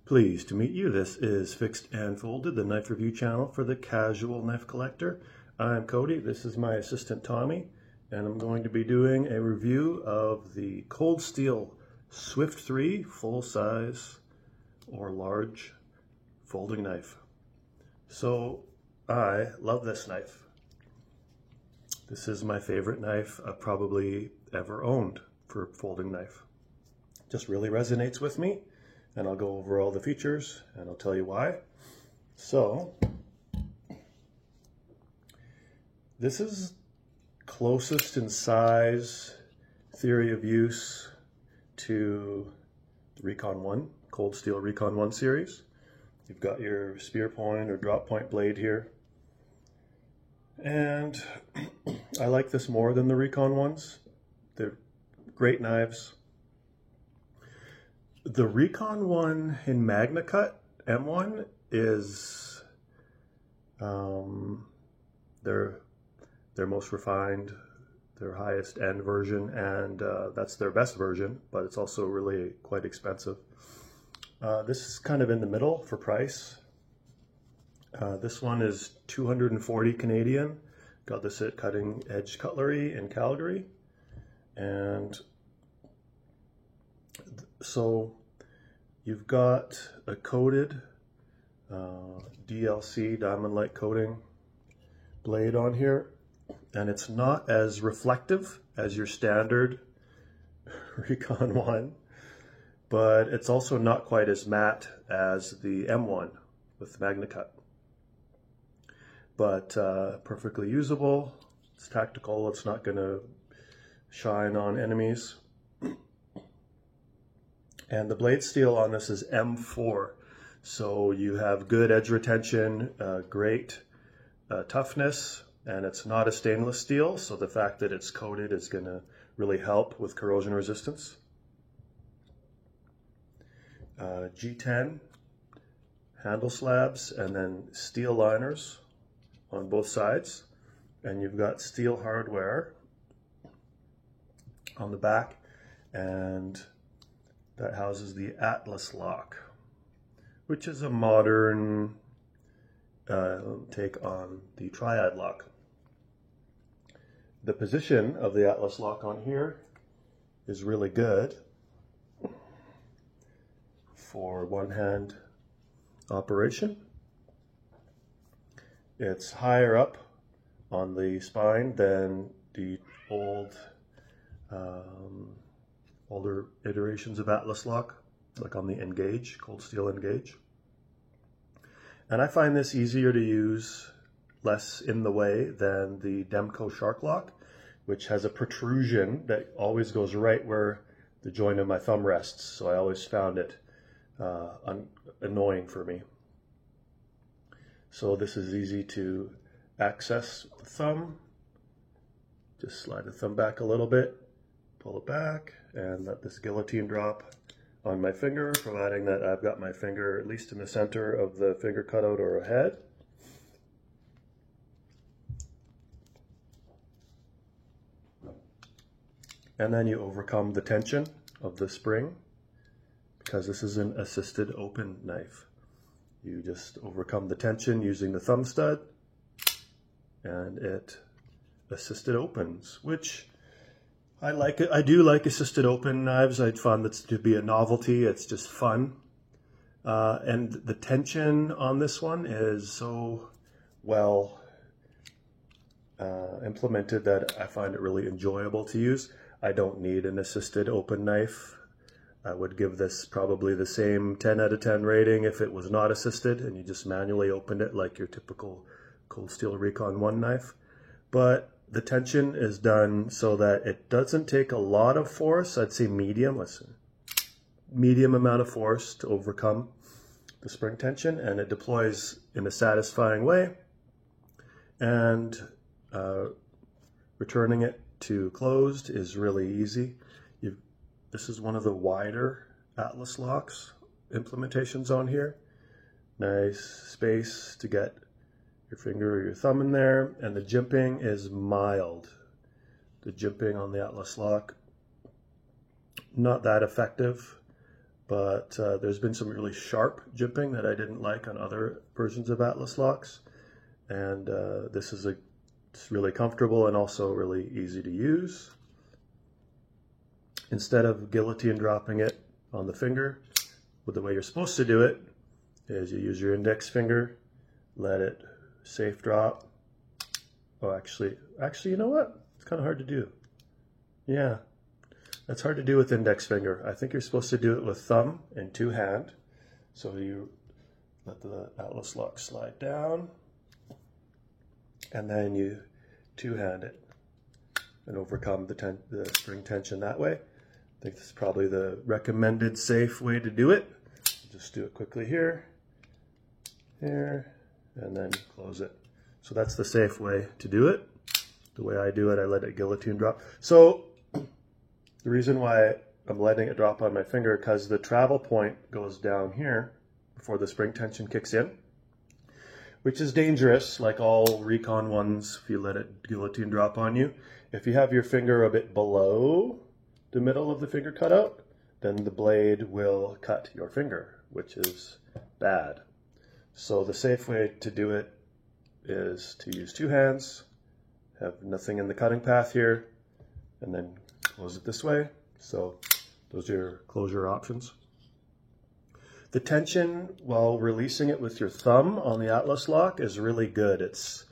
Pleased to meet you. This is Fixed and Folded, the knife review channel for the casual knife collector. I'm Cody. This is my assistant Tommy, and I'm going to be doing a review of the Cold Steel Swift 3 full-size or large folding knife. So I love this knife. This is my favorite knife I've probably ever owned for folding knife. Just really resonates with me. And I'll go over all the features and I'll tell you why. So this is closest in size, theory of use to the Recon 1, Cold Steel Recon 1 series. You've got your spear point or drop point blade here. And I like this more than the Recon ones. They're great knives. The Recon one in MagnaCut M1 is their most refined, their highest end version, and that's their best version, but it's also really quite expensive. This is kind of in the middle for price. This one is 240 Canadian. Got this at Cutting Edge Cutlery in Calgary. And so you've got a coated DLC, diamond light coating blade on here, and it's not as reflective as your standard Recon 1, but it's also not quite as matte as the M1 with MagnaCut. But perfectly usable. It's tactical. It's not going to shine on enemies. And the blade steel on this is M4, so you have good edge retention, great toughness, and it's not a stainless steel, so the fact that it's coated is going to really help with corrosion resistance. G10 handle slabs and then steel liners on both sides, and you've got steel hardware on the back, and that houses the Atlas lock, which is a modern take on the Triad lock. The position of the Atlas lock on here is really good for one-hand operation. It's higher up on the spine than the older iterations of Atlas lock, like on the Engage, Cold Steel Engage. And I find this easier to use, less in the way than the Demko Shark lock, which has a protrusion that always goes right where the joint of my thumb rests. So I always found it annoying for me. So this is easy to access with the thumb. Just slide the thumb back a little bit, pull it back, and let this guillotine drop on my finger, providing that I've got my finger at least in the center of the finger cutout or a head. And then you overcome the tension of the spring, because this is an assisted open knife. You just overcome the tension using the thumb stud, and it assisted opens, which I like it. I do like assisted open knives. I found that to be a novelty. It's just fun. And the tension on this one is so well implemented that I find it really enjoyable to use. I don't need an assisted open knife. I would give this probably the same 10 out of 10 rating if it was not assisted and you just manually opened it like your typical Cold Steel Recon 1 knife. But the tension is done so that it doesn't take a lot of force. I'd say medium amount of force to overcome the spring tension, and it deploys in a satisfying way. And returning it to closed is really easy. This is one of the wider Atlas locks implementations on here. Nice space to get your finger or your thumb in there, and the jimping is mild. The jimping on the Atlas lock, not that effective. but there's been some really sharp jimping that I didn't like on other versions of Atlas locks. And this is it's really comfortable and also really easy to use. Instead of guillotine dropping it on the finger, the way you're supposed to do it is you use your index finger, let it safe drop. Oh, actually, you know what? It's kind of hard to do. Yeah, that's hard to do with index finger. I think you're supposed to do it with thumb and two hand. So you let the Atlas lock slide down, and then you two hand it and overcome the spring tension that way. I think this is probably the recommended safe way to do it. Just do it quickly here, and then close it. So that's the safe way to do it. The way I do it, I let it guillotine drop. So the reason why I'm letting it drop on my finger, because the travel point goes down here before the spring tension kicks in, which is dangerous, like all Recon ones, if you let it guillotine drop on you. If you have your finger a bit below the middle of the finger cutout, then the blade will cut your finger, which is bad. So the safe way to do it is to use two hands, have nothing in the cutting path here, and then close it this way. So those are your closure options. The tension while releasing it with your thumb on the Atlas lock is really good. It's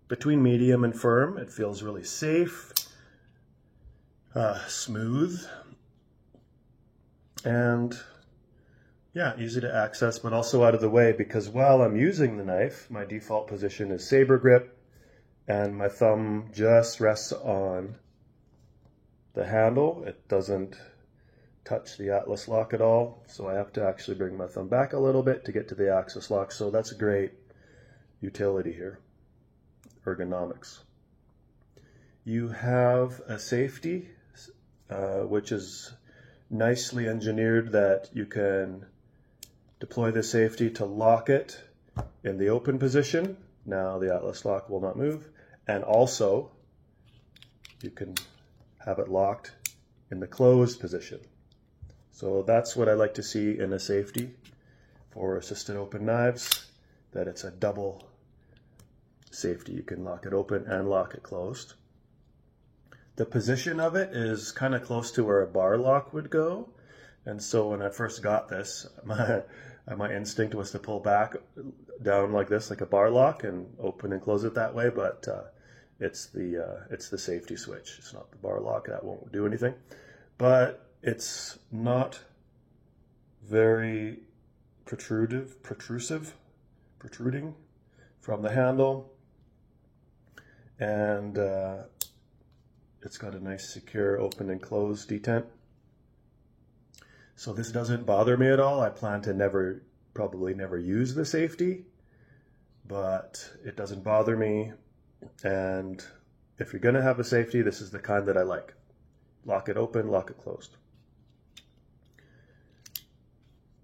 between medium and firm. It feels really safe, smooth, and yeah, easy to access, but also out of the way, because while I'm using the knife, my default position is saber grip, and my thumb just rests on the handle. It doesn't touch the Atlas lock at all, so I have to actually bring my thumb back a little bit to get to the Axis lock. So that's a great utility here, ergonomics. You have a safety, which is nicely engineered, that you can deploy the safety to lock it in the open position. Now the Atlas lock will not move. And also, you can have it locked in the closed position. So that's what I like to see in a safety for assisted open knives, that it's a double safety. You can lock it open and lock it closed. The position of it is kind of close to where a bar lock would go. And so when I first got this, my instinct was to pull back down like this, like a bar lock, and open and close it that way. But it's the safety switch. It's not the bar lock. That won't do anything. But it's not very protruding from the handle, and it's got a nice secure open and close detent. So this doesn't bother me at all. I plan to probably never use the safety, but it doesn't bother me. And if you're gonna have a safety, this is the kind that I like. Lock it open, lock it closed.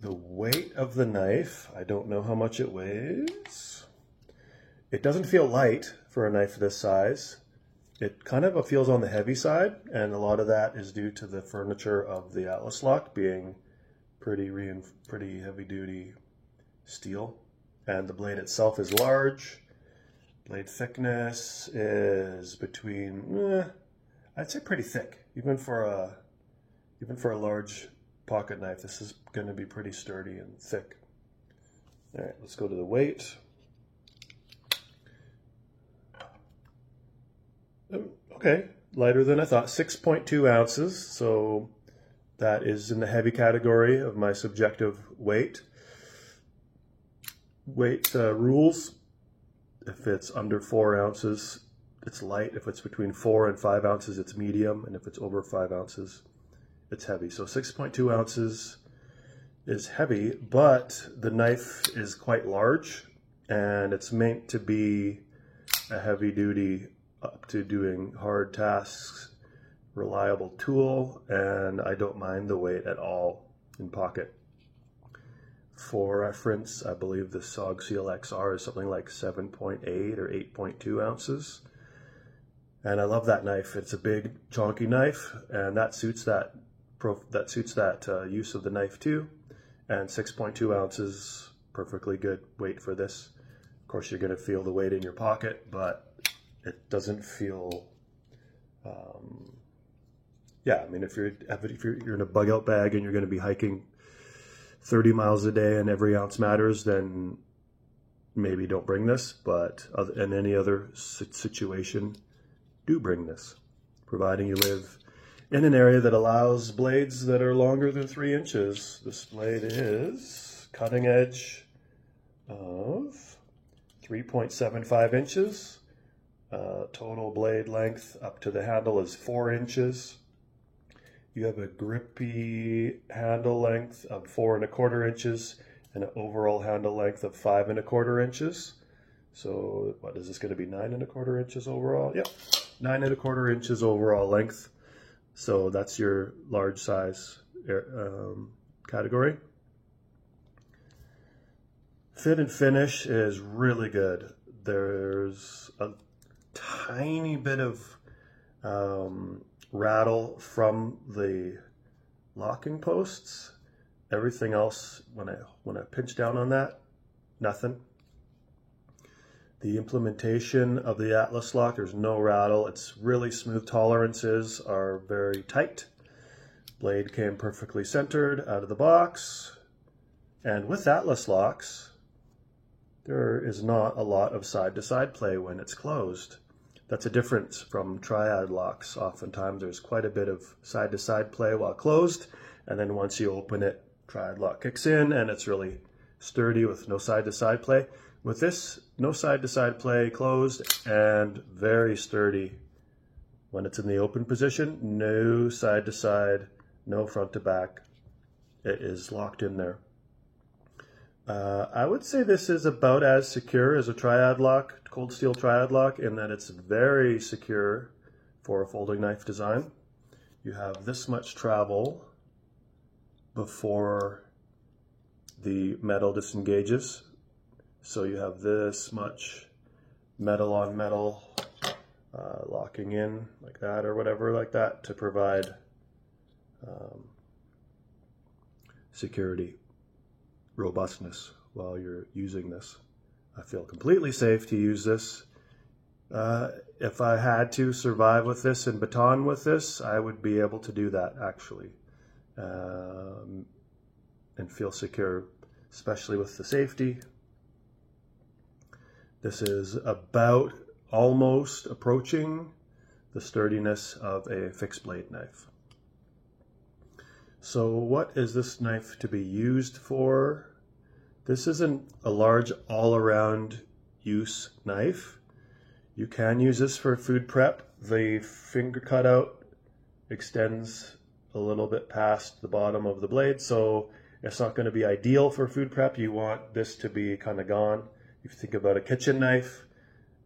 The weight of the knife, I don't know how much it weighs. It doesn't feel light for a knife this size. It kind of feels on the heavy side, and a lot of that is due to the furniture of the Atlas lock being pretty heavy-duty steel. And the blade itself is large. Blade thickness is between, I'd say pretty thick. Even for a large pocket knife, this is going to be pretty sturdy and thick. All right, let's go to the weight. Okay, lighter than I thought, 6.2 ounces. So that is in the heavy category of my subjective weight. Weight rules: if it's under 4 ounces, it's light. If it's between 4 and 5 ounces, it's medium. And if it's over 5 ounces, it's heavy. So 6.2 ounces is heavy, but the knife is quite large, and it's meant to be a heavy duty, up to doing hard tasks, reliable tool, and I don't mind the weight at all in pocket. For reference, I believe the SOG CLXR is something like 7.8 or 8.2 ounces. And I love that knife. It's a big, chunky knife, and that suits that that suits that use of the knife too. And 6.2 ounces, perfectly good weight for this. Of course, you're going to feel the weight in your pocket, but it doesn't feel. Yeah, I mean, if you're in a bug out bag and you're going to be hiking 30 miles a day and every ounce matters, then maybe don't bring this. But in any other situation, do bring this, providing you live in an area that allows blades that are longer than 3 inches. This blade is cutting edge of 3.75 inches. Total blade length up to the handle is 4 inches. You have a grippy handle length of 4 1/4 inches and an overall handle length of 5 1/4 inches. So what is this going to be, 9 1/4 inches overall? Yep, 9 1/4 inches overall length. So that's your large size category. Fit and finish is really good. There's a tiny bit of rattle from the locking posts. Everything else, when I pinch down on that, nothing. The implementation of the Atlas lock, there's no rattle. It's really smooth. Tolerances are very tight. Blade came perfectly centered out of the box. And with Atlas locks, there is not a lot of side-to-side play when it's closed. That's a difference from Triad locks. Oftentimes there's quite a bit of side-to-side play while closed, and then once you open it, Triad lock kicks in and it's really sturdy with no side-to-side play. With this, no side-to-side play, closed, and very sturdy when it's in the open position. No side-to-side, no front to back. It is locked in there. I would say this is about as secure as a Triad lock, cold steel Triad lock, in that it's very secure for a folding knife design. You have this much travel before the metal disengages. So you have this much metal on metal locking in like that or whatever like that to provide security, robustness while you're using this. I feel completely safe to use this. If I had to survive with this and baton with this, I would be able to do that actually, and feel secure, especially with the safety. This is about almost approaching the sturdiness of a fixed blade knife. So what is this knife to be used for? This isn't a large all-around use knife. You can use this for food prep. The finger cutout extends a little bit past the bottom of the blade, so it's not going to be ideal for food prep. You want this to be kind of gone. If you think about a kitchen knife,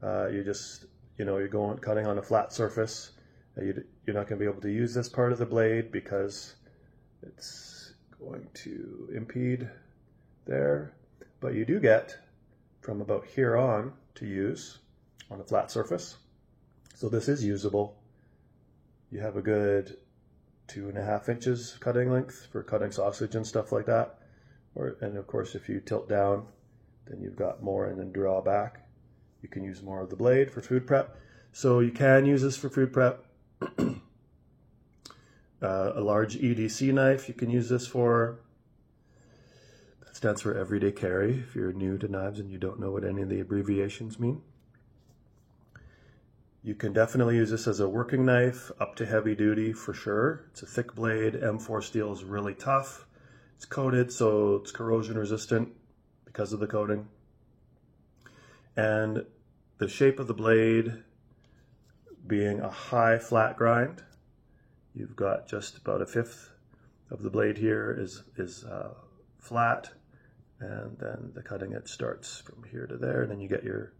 you're cutting on a flat surface. You're not going to be able to use this part of the blade because it's going to impede there. But you do get from about here on to use on a flat surface. So this is usable. You have a good 2.5 inches cutting length for cutting sausage and stuff like that. And of course, if you tilt down, then you've got more, and then draw back. You can use more of the blade for food prep. So you can use this for food prep. A large EDC knife you can use this for. That stands for everyday carry, if you're new to knives and you don't know what any of the abbreviations mean. You can definitely use this as a working knife, up to heavy duty for sure. It's a thick blade. M4 steel is really tough. It's coated, so it's corrosion resistant because of the coating. And the shape of the blade being a high flat grind, you've got just about 1/5 of the blade here is flat, and then the cutting edge starts from here to there, and then you get your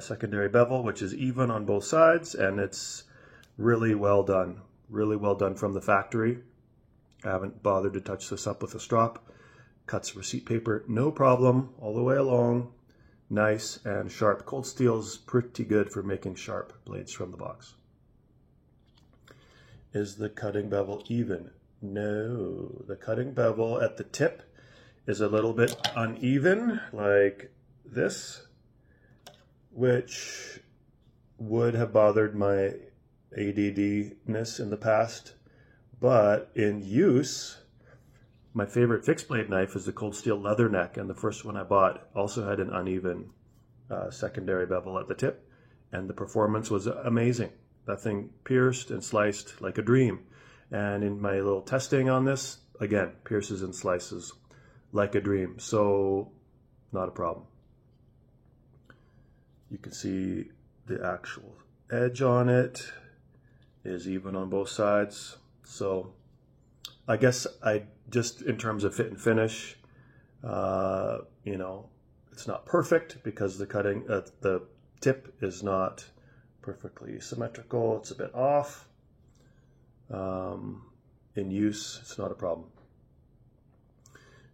secondary bevel, which is even on both sides, and it's really well done from the factory. I haven't bothered to touch this up with a strop. Cuts receipt paper, no problem, all the way along. Nice and sharp. Cold steel is pretty good for making sharp blades from the box. Is the cutting bevel even? No, the cutting bevel at the tip is a little bit uneven, like this, which would have bothered my ADD-ness in the past. But in use, my favorite fixed blade knife is the Cold Steel Leatherneck, and the first one I bought also had an uneven secondary bevel at the tip, and the performance was amazing. That thing pierced and sliced like a dream. And in my little testing on this, again, pierces and slices like a dream. So not a problem. You can see the actual edge on it is even on both sides. So I guess just in terms of fit and finish, you know, it's not perfect because the tip is not perfectly symmetrical. It's a bit off. In use, it's not a problem.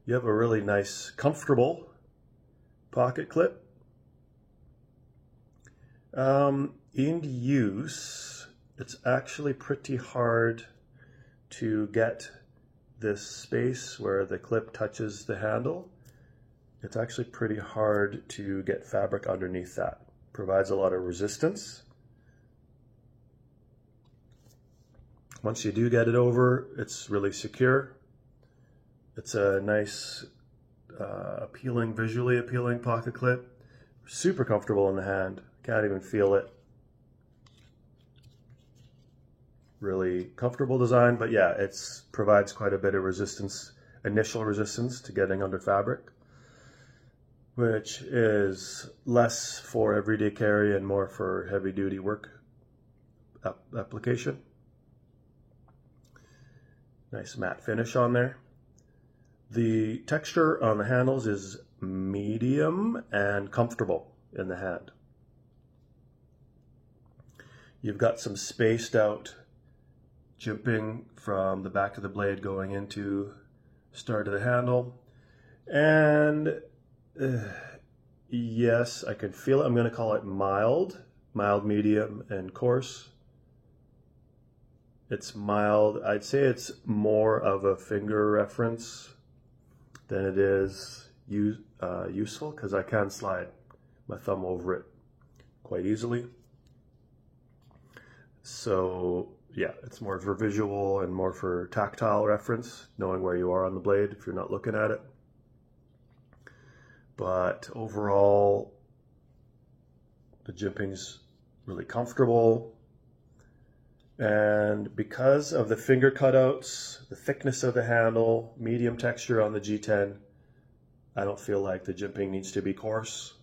You have a really nice, comfortable pocket clip. In use, it's actually pretty hard to get this space where the clip touches the handle. It's actually pretty hard to get fabric underneath that. Provides a lot of resistance. Once you do get it over, it's really secure. It's a nice, visually appealing pocket clip. Super comfortable in the hand. Can't even feel it. Really comfortable design, but yeah, it provides quite a bit of resistance, initial resistance to getting under fabric, which is less for everyday carry and more for heavy duty work application. Nice matte finish on there. The texture on the handles is medium and comfortable in the hand. You've got some spaced out jimping from the back of the blade going into start of the handle. And yes, I can feel it. I'm going to call it mild, medium, and coarse. It's mild. I'd say it's more of a finger reference than it is useful, because I can slide my thumb over it quite easily. So yeah, it's more for visual and more for tactile reference, knowing where you are on the blade if you're not looking at it. But overall, the jimping's really comfortable. And because of the finger cutouts, the thickness of the handle, medium texture on the G10, I don't feel like the jimping needs to be coarse.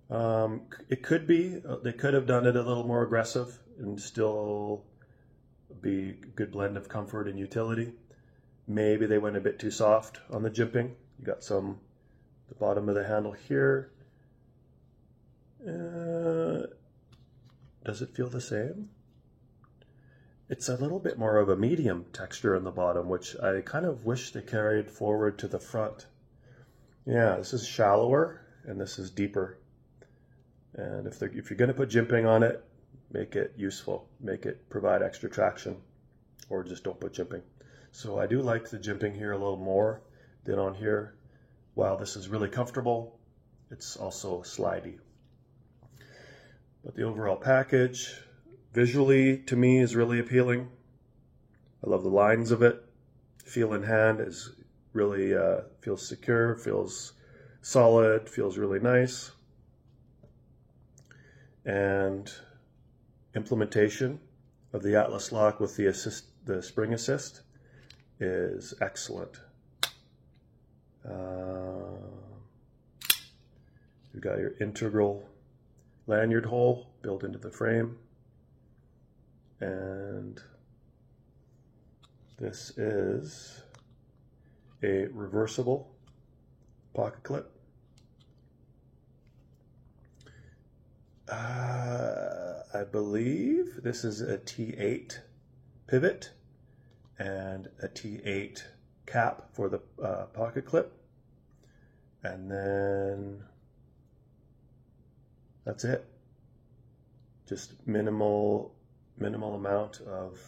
It could be, they could have done it a little more aggressive and still be a good blend of comfort and utility. Maybe they went a bit too soft on the jimping. You got some, the bottom of the handle here. Does it feel the same? It's a little bit more of a medium texture in the bottom, which I kind of wish they carried forward to the front. Yeah, this is shallower and this is deeper. And if you're going to put jimping on it, make it useful, make it provide extra traction, or just don't put jimping. So I do like the jimping here a little more than on here. While this is really comfortable, it's also slidey. But the overall package, visually, to me, is really appealing. I love the lines of it. Feel in hand is really, feels secure, feels solid, feels really nice. And implementation of the Atlas lock with the spring assist is excellent. You've got your integral lanyard hole built into the frame. And this is a reversible pocket clip. I believe this is a T8 pivot and a T8 cap for the pocket clip. And then that's it. Just minimal amount of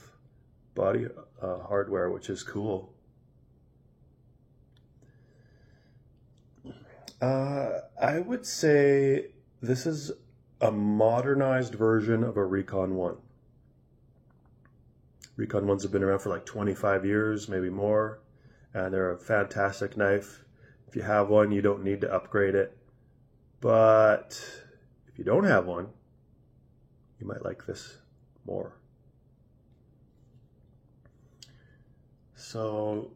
body hardware, which is cool. I would say this is a modernized version of a Recon 1. Recon 1s have been around for like 25 years, maybe more, and they're a fantastic knife. If you have one, you don't need to upgrade it. But if you don't have one, you might like this more. So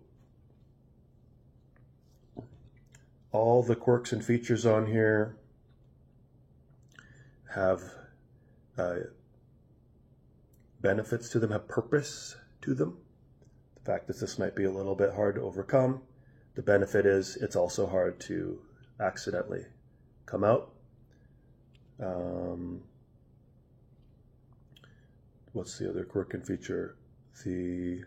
all the quirks and features on here have benefits to them, have purpose to them. The fact that this might be a little bit hard to overcome, the benefit is it's also hard to accidentally come out. What's the other quirk and feature? The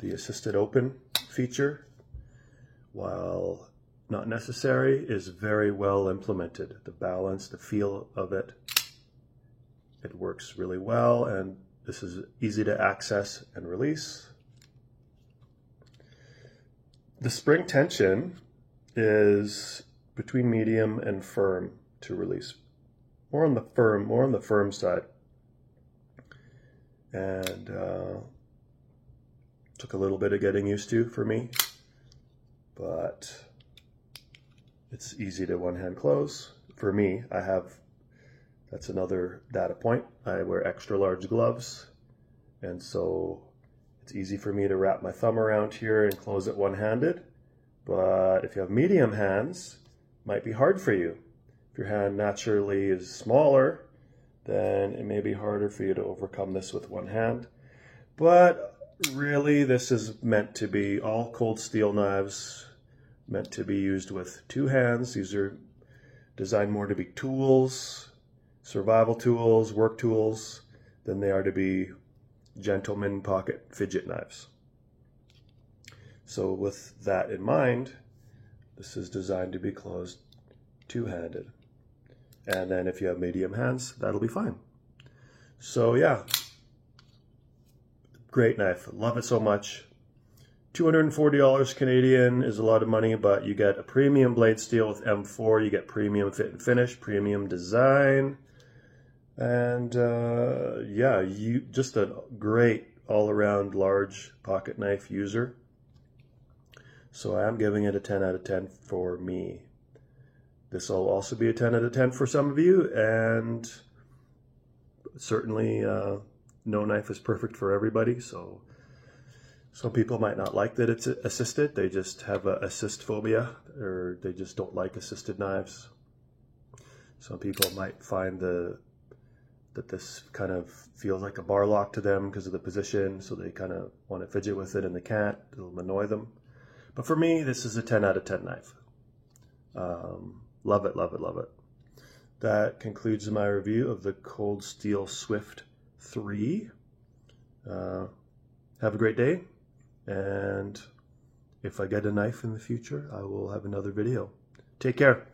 assisted open feature, while not necessary, is very well implemented. The balance, the feel of it, it works really well, and this is easy to access and release. The spring tension is between medium and firm to release. More on the firm side. And took a little bit of getting used to for me, but it's easy to one-hand close. For me, that's another data point. I wear extra large gloves, and so it's easy for me to wrap my thumb around here and close it one-handed. But if you have medium hands, it might be hard for you. If your hand naturally is smaller, then it may be harder for you to overcome this with one hand. But really, this is meant to be, all cold steel knives meant to be used with two hands. These are designed more to be tools, survival tools, work tools, than they are to be gentleman pocket fidget knives. So with that in mind, this is designed to be closed two-handed. And then if you have medium hands, that'll be fine. So yeah, great knife. Love it so much. $240 Canadian is a lot of money, but you get a premium blade steel with M4. You get premium fit and finish, premium design. And yeah, just a great all-around large pocket knife user. So I am giving it a 10 out of 10 for me. This will also be a 10 out of 10 for some of you, and certainly no knife is perfect for everybody. So some people might not like that it's assisted. They just have a assist phobia, or they just don't like assisted knives. Some people might find that this kind of feels like a bar lock to them because of the position, so they kind of want to fidget with it and they can't. It'll annoy them. But for me, this is a 10 out of 10 knife. Love it, love it, love it. That concludes my review of the Cold Steel Swift 3. Have a great day, and if I get a knife in the future, I will have another video. Take care.